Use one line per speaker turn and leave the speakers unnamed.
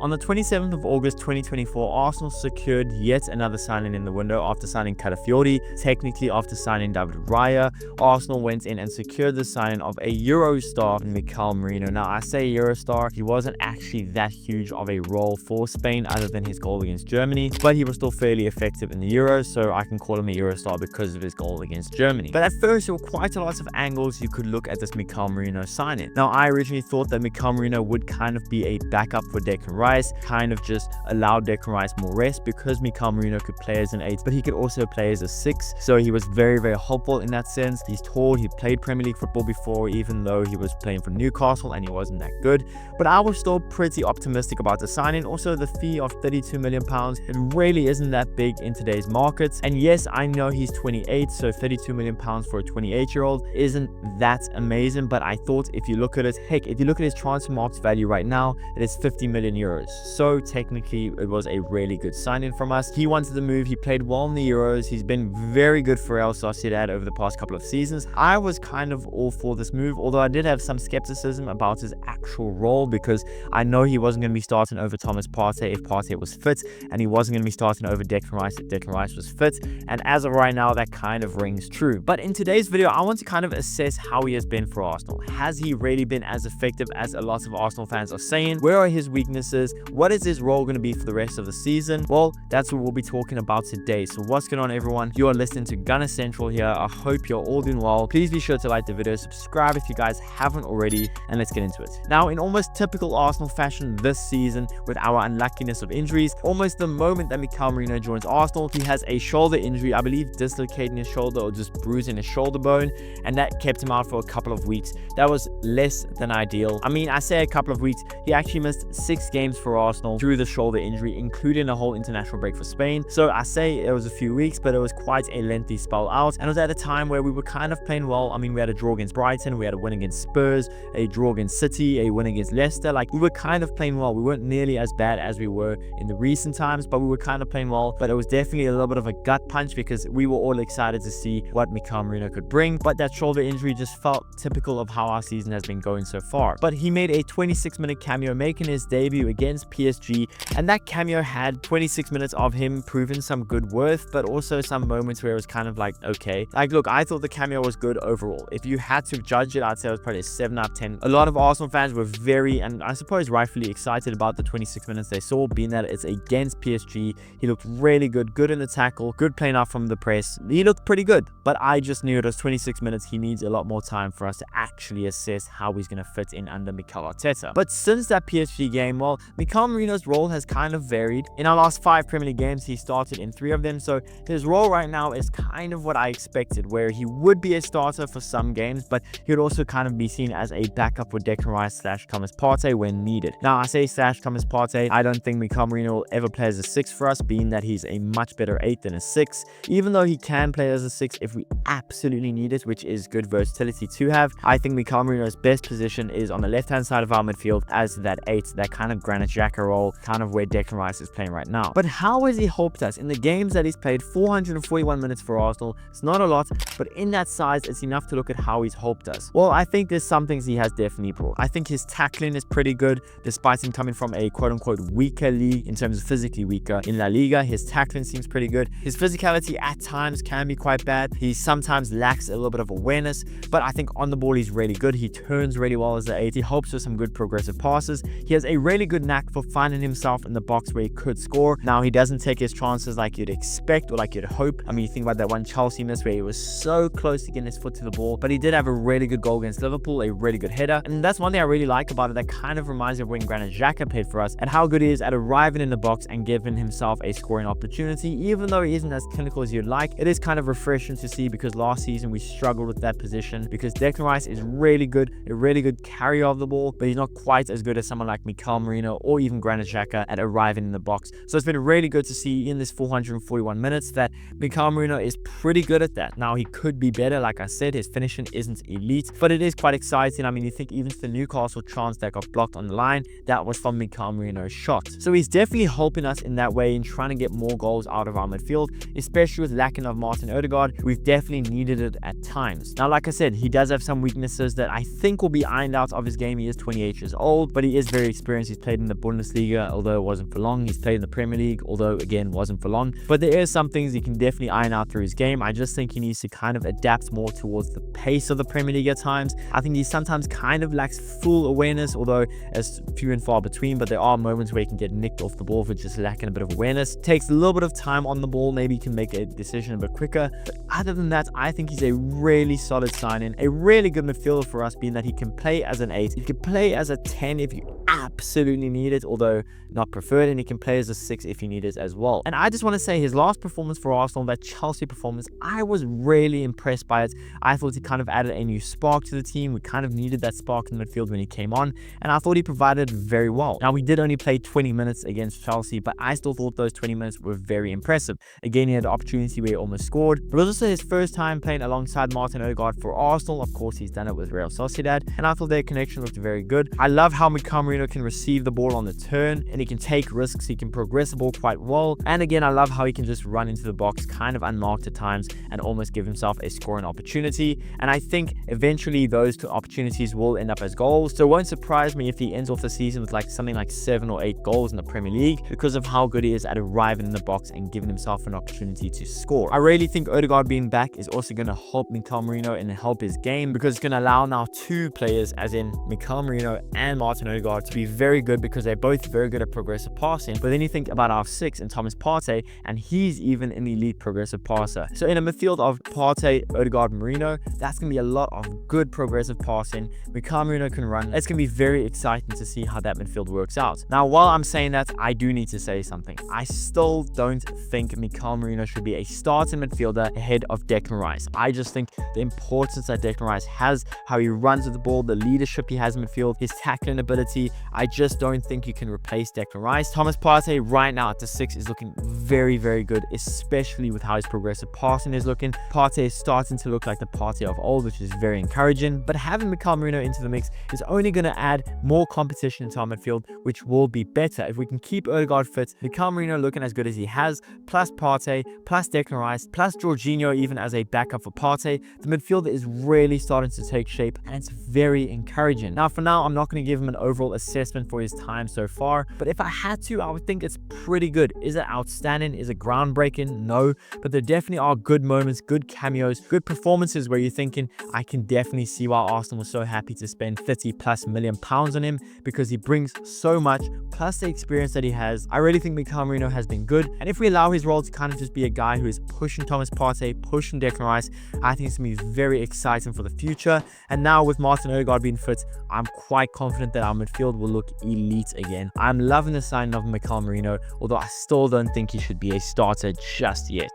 On the 27th of August 2024, Arsenal secured yet another signing in the window after signing Calafiori. Technically, after signing David Raya, Arsenal went in and secured the signing of a Euro star, Mikel Merino. Now, I say Euro star, he wasn't actually that huge of a role for Spain other than his goal against Germany, but he was still fairly effective in the Euros, so I can call him a Euro star because of his goal against Germany. But at first, there were quite a lot of angles you could look at this Mikel Merino signing. Now, I originally thought that Mikel Merino would kind of be a backup for Declan Rice, kind of just allow Declan Rice more rest because Mikel Merino could play as an 8, but he could also play as a 6, so he was very, very helpful in that sense. He's tall, he played Premier League football before, even though he was playing for Newcastle and he wasn't that good, but I was still pretty optimistic about the signing. Also, the fee of £32 million, it really isn't that big in today's markets, and yes, I know he's 28, so £32 million for a 28-year-old isn't that amazing, but I thought if you look at it, heck, if you look at his transfer market value right now, it is 50 million euros, so technically it was a really good signing from us. He wanted to move, he played well in the Euros, he's been very good for Real Sociedad over the past couple of seasons. I was kind of all for this move, although I did have some skepticism about his actual role because I know he wasn't going to be starting over Thomas Partey if Partey was fit, and he wasn't going to be starting over Declan Rice if Declan Rice was fit, and as of right now that kind of rings true. But in today's video, I want to kind of assess how he has been for Arsenal. Has he really been as effective as a lot of Arsenal fans are saying? Where are his weaknesses? What is his role going to be for the rest of the season? Well, that's what we'll be talking about today. So what's going on, everyone? You are listening to Gunner Central here. I hope you're all doing well. Please be sure to like the video, subscribe if you guys haven't already, and let's get into it. Now, in almost typical Arsenal fashion this season, with our unluckiness of injuries, almost the moment that Mikel Merino joins Arsenal, he has a shoulder injury, I believe dislocating his shoulder or just bruising his shoulder bone, and that kept him out for a couple of weeks. That was less than ideal. I mean, I say a couple of weeks, he actually missed 6 games for Arsenal through the shoulder injury, including a whole international break for Spain. So I say it was a few weeks, but it was quite a lengthy spell out, and it was at a time where we were kind of playing well. I mean, we had a draw against Brighton, we had a win against Spurs, a draw against City, a win against Leicester. Like, we were kind of playing well. We weren't nearly as bad as we were in the recent times, but we were kind of playing well. But it was definitely a little bit of a gut punch because we were all excited to see what Mikel Merino could bring, but that shoulder injury just felt typical of how our season has been going so far. But he made a 26-minute cameo making his debut against PSG, and that cameo had 26 minutes of him proving some good worth, but also some moments where it was kind of like, okay, like, look, I thought the cameo was good overall. If you had to judge it, I'd say it was probably a 7 out of 10. A lot of Arsenal fans were very, and I suppose rightfully, excited about the 26 minutes they saw, being that it's against PSG. He looked really good, good in the tackle, good playing out from the press. He looked pretty good, but I just knew it was 26 minutes. He needs a lot more time for us to actually assess how he's going to fit in under Mikel Arteta. But since that PSG game, well, Mikel Merino's role has kind of varied. In our last 5 Premier League games, he started in 3 of them, so his role right now is kind of what I expected, where he would be a starter for some games, but he would also kind of be seen as a backup for Declan Rice / Thomas Partey when needed. Now, I say / Thomas Partey, I don't think Mikel Merino will ever play as a 6 for us, being that he's a much better 8 than a 6, even though he can play as a 6 if we absolutely need it, which is good versatility to have. I think Mikel Merino's best position is on the left-hand side of our midfield as that 8, that kind of Granit Xhaka role, kind of where Declan Rice is playing right now. But how has he helped us? In the games that he's played, 441 minutes for Arsenal, it's not a lot, but in that size, it's enough to look at how he's helped us. Well, I think there's some things he has definitely brought. I think his tackling is pretty good, despite him coming from a quote-unquote weaker league in terms of physically weaker. In La Liga, his tackling seems pretty good. His physicality at times can be quite bad. He sometimes lacks a little bit of awareness, but I think on the ball he's really good. He turns really well as the 8. He helps with some good progressive passes. He has a really good knack for finding himself in the box where he could score. Now, he doesn't take his chances like you'd expect or like you'd hope. I mean, you think about that one Chelsea miss where he was so close to getting his foot to the ball, but he did have a really good goal against Liverpool, a really good header, and that's one thing I really like about it. That kind of reminds me of when Granit Xhaka played for us and how good he is at arriving in the box and giving himself a scoring opportunity. Even though he isn't as clinical as you'd like, it is kind of refreshing to see, because last season we struggled with that position because Declan Rice is really good, a really good carrier of the ball, but he's not quite as good as someone like Mikel Merino or even Granit Xhaka at arriving in the box. So it's been really good to see in this 441 minutes that Mikel Merino is pretty good at that. Now, he could be better. Like I said, his finishing isn't elite, but it is quite exciting. I mean, you think even the Newcastle chance that got blocked on the line, that was from Mikel Merino's shot. So he's definitely helping us in that way in trying to get more goals out of our midfield, especially with lacking of Martin Odegaard. We've definitely needed it at times. Now, like I said, he does have some weaknesses that I think will be ironed out of his game. He is 28 years old, but he is very experienced. He's played in the Bundesliga, although it wasn't for long. He's played in the Premier League, although again wasn't for long. But there are some things you can definitely iron out through his game. I just think he needs to kind of adapt more towards the pace of the Premier League at times. I think he sometimes kind of lacks full awareness, although it's few and far between, but there are moments where he can get nicked off the ball for just lacking a bit of awareness. Takes a little bit of time on the ball, maybe he can make a decision a bit quicker. But other than that, I think he's a really solid sign-in, a really good midfielder for us, being that he can play as an 8, he can play as a 10 if you absolutely need it, although not preferred, and he can play as a 6 if you need it as well. And I just want to say his last performance for Arsenal, that Chelsea performance, I was really impressed by it. I thought he kind of added a new spark to the team. We kind of needed that spark in the midfield when he came on, and I thought he provided very well. Now, we did only play 20 minutes against Chelsea, but I still thought those 20 minutes were very impressive. Again, he had an opportunity where he almost scored, but it was also his first time playing alongside Martin Odegaard for Arsenal. Of course, he's done it with Real Sociedad, and I thought their connection looked very good. I love how Mikel Merino can receive the ball on the turn, and he can take risks. He can progress the ball quite well, and again, I love how he can just run into the box kind of unmarked at times and almost give himself a scoring opportunity. And I think eventually those two opportunities will end up as goals, so it won't surprise me if he ends off the season with like something like 7 or 8 goals in the Premier League, because of how good he is at arriving in the box and giving himself an opportunity to score. I really think Odegaard being back is also going to help Mikel Merino and help his game, because it's going to allow now 2 players, as in Mikel Merino and Martin Odegaard, to be very good, because they're both very good at progressive passing. But then you think about our 6 and Thomas Partey, and he's even an elite progressive passer. So in a midfield of Partey, Odegaard, Merino, that's going to be a lot of good progressive passing. Mikel Merino can run. It's going to be very exciting to see how that midfield works out. Now, while I'm saying that, I do need to say something. I still don't think Mikel Merino should be a starting midfielder ahead of Declan Rice. I just think the importance that Declan Rice has, how he runs with the ball, the leadership he has in midfield, his tackling ability, I just don't think you can replace Declan Rice. Thomas Partey right now at the 6 is looking very, very good, especially with how his progressive passing is looking. Partey is starting to look like the Partey of old, which is very encouraging. But having Mikel Merino into the mix is only going to add more competition into our midfield, which will be better. If we can keep Odegaard fit, Mikel Merino looking as good as he has, plus Partey, plus Declan Rice, plus Jorginho even as a backup for Partey, the midfield is really starting to take shape, and it's very encouraging. Now, for now, I'm not going to give him an overall assessment for his time so far, but if I had to, I would think it's pretty good. Is it outstanding? Is it groundbreaking? No, but there definitely are good moments, good cameos, good performances where you're thinking, I can definitely see why Arsenal was so happy to spend 30+ million pounds on him, because he brings so much, plus the experience that he has. I really think Mikel Merino has been good, and if we allow his role to kind of just be a guy who is pushing Thomas Partey, pushing Declan Rice, I think it's going to be very exciting for the future. And now with Martin Odegaard being fit, I'm quite confident that our midfield will look elite again. I'm loving the signing of Mikel Merino, although I still don't think he should be a starter just yet.